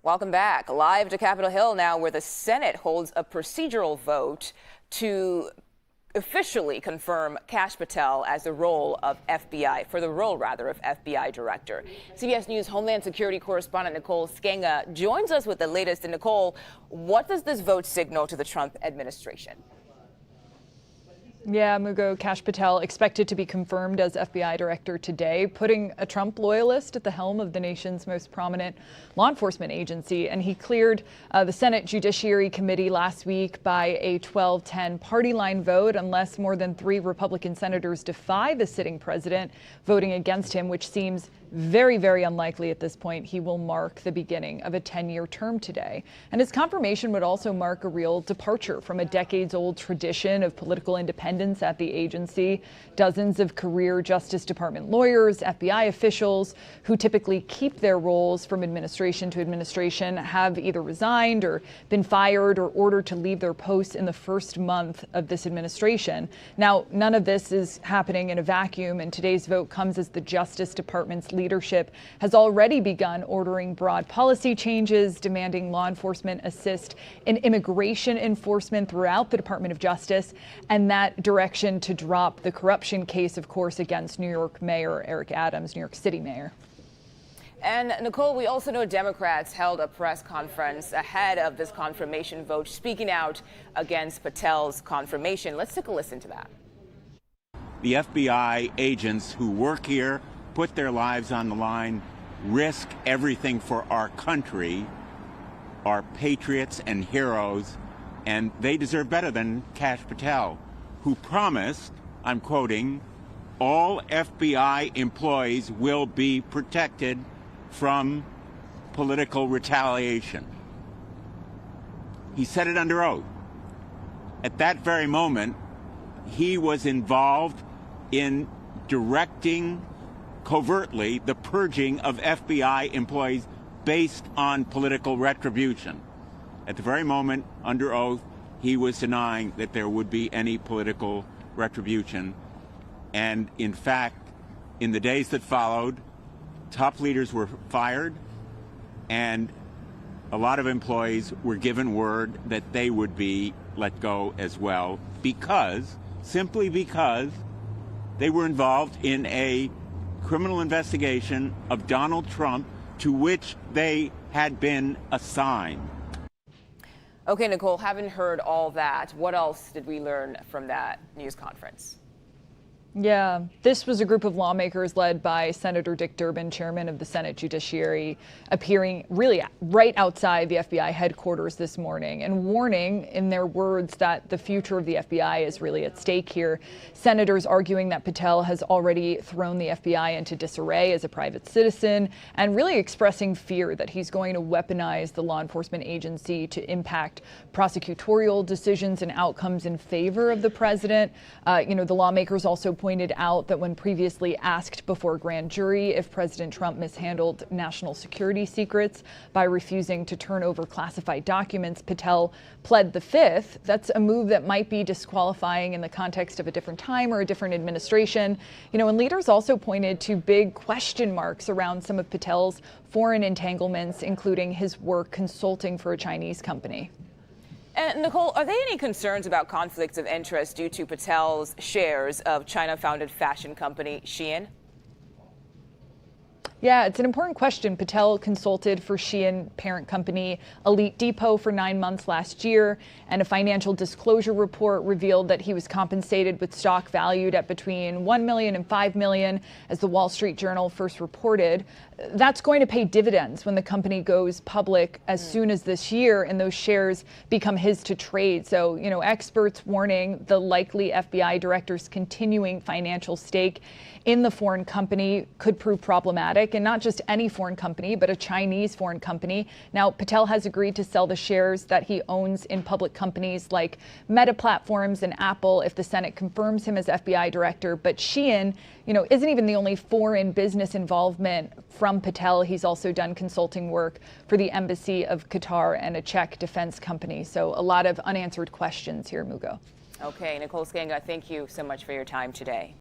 Welcome back. Live to Capitol Hill now, where the Senate holds a procedural vote to officially confirm Kash Patel as the role of FBI director. CBS News Homeland Security correspondent Nicole Sganga joins us with the latest. And Nicole, what does this vote signal to the Trump administration? Yeah, Mugo, Kash Patel expected to be confirmed as FBI director today, putting a Trump loyalist at the helm of the nation's most prominent law enforcement agency. And he cleared the Senate Judiciary Committee last week by a 12-10 party line vote, unless more than 3 Republican senators defy the sitting president, voting against him, which seems very, very unlikely at this point. He will mark the beginning of a 10-year term today. And his confirmation would also mark a real departure from a decades-old tradition of political independence at the agency. Dozens of career Justice Department lawyers, FBI officials who typically keep their roles from administration to administration have either resigned or been fired or ordered to leave their posts in the first month of this administration. Now, none of this is happening in a vacuum, and today's vote comes as the Justice Department's leadership has already begun ordering broad policy changes, demanding law enforcement assist in immigration enforcement throughout the Department of Justice, and that direction to drop the corruption case, of course, against New York Mayor Eric Adams, New York City Mayor. And Nicole, we also know Democrats held a press conference ahead of this confirmation vote, speaking out against Patel's confirmation. Let's take a listen to that. The FBI agents who work here, put their lives on the line, risk everything for our country, are patriots and heroes, and they deserve better than Kash Patel, who promised, I'm quoting, all FBI employees will be protected from political retaliation. He said it under oath. At that very moment, he was involved in directing covertly the purging of FBI employees based on political retribution. At the very moment, under oath, he was denying that there would be any political retribution. And in fact, in the days that followed, top leaders were fired, and a lot of employees were given word that they would be let go as well, simply because they were involved in a criminal investigation of Donald Trump to which they had been assigned. Okay, Nicole, haven't heard all that. What else did we learn from that news conference? Yeah, this was a group of lawmakers led by Senator Dick Durbin, chairman of the Senate Judiciary, appearing really right outside the FBI headquarters this morning and warning in their words that the future of the FBI is really at stake here. Senators arguing that Patel has already thrown the FBI into disarray as a private citizen and really expressing fear that he's going to weaponize the law enforcement agency to impact prosecutorial decisions and outcomes in favor of the president. The lawmakers also pointed out that when previously asked before a grand jury if President Trump mishandled national security secrets by refusing to turn over classified documents, Patel pled the fifth. That's a move that might be disqualifying in the context of a different time or a different administration. And leaders also pointed to big question marks around some of Patel's foreign entanglements, including his work consulting for a Chinese company. And Nicole, are there any concerns about conflicts of interest due to Patel's shares of China-founded fashion company Shein? Yeah, it's an important question. Patel consulted for Shein parent company Elite Depot for 9 months last year, and a financial disclosure report revealed that he was compensated with stock valued at between $1 million and $5 million, as the Wall Street Journal first reported. That's going to pay dividends when the company goes public as soon as this year, and those shares become his to trade. So, experts warning the likely FBI director's continuing financial stake in the foreign company could prove problematic, and not just any foreign company, but a Chinese foreign company. Now, Patel has agreed to sell the shares that he owns in public companies like Meta Platforms and Apple if the Senate confirms him as FBI director. But Shein, isn't even the only foreign business involvement from Patel. He's also done consulting work for the Embassy of Qatar and a Czech defense company. So a lot of unanswered questions here, Mugo. Okay, Nicole Sganga, thank you so much for your time today.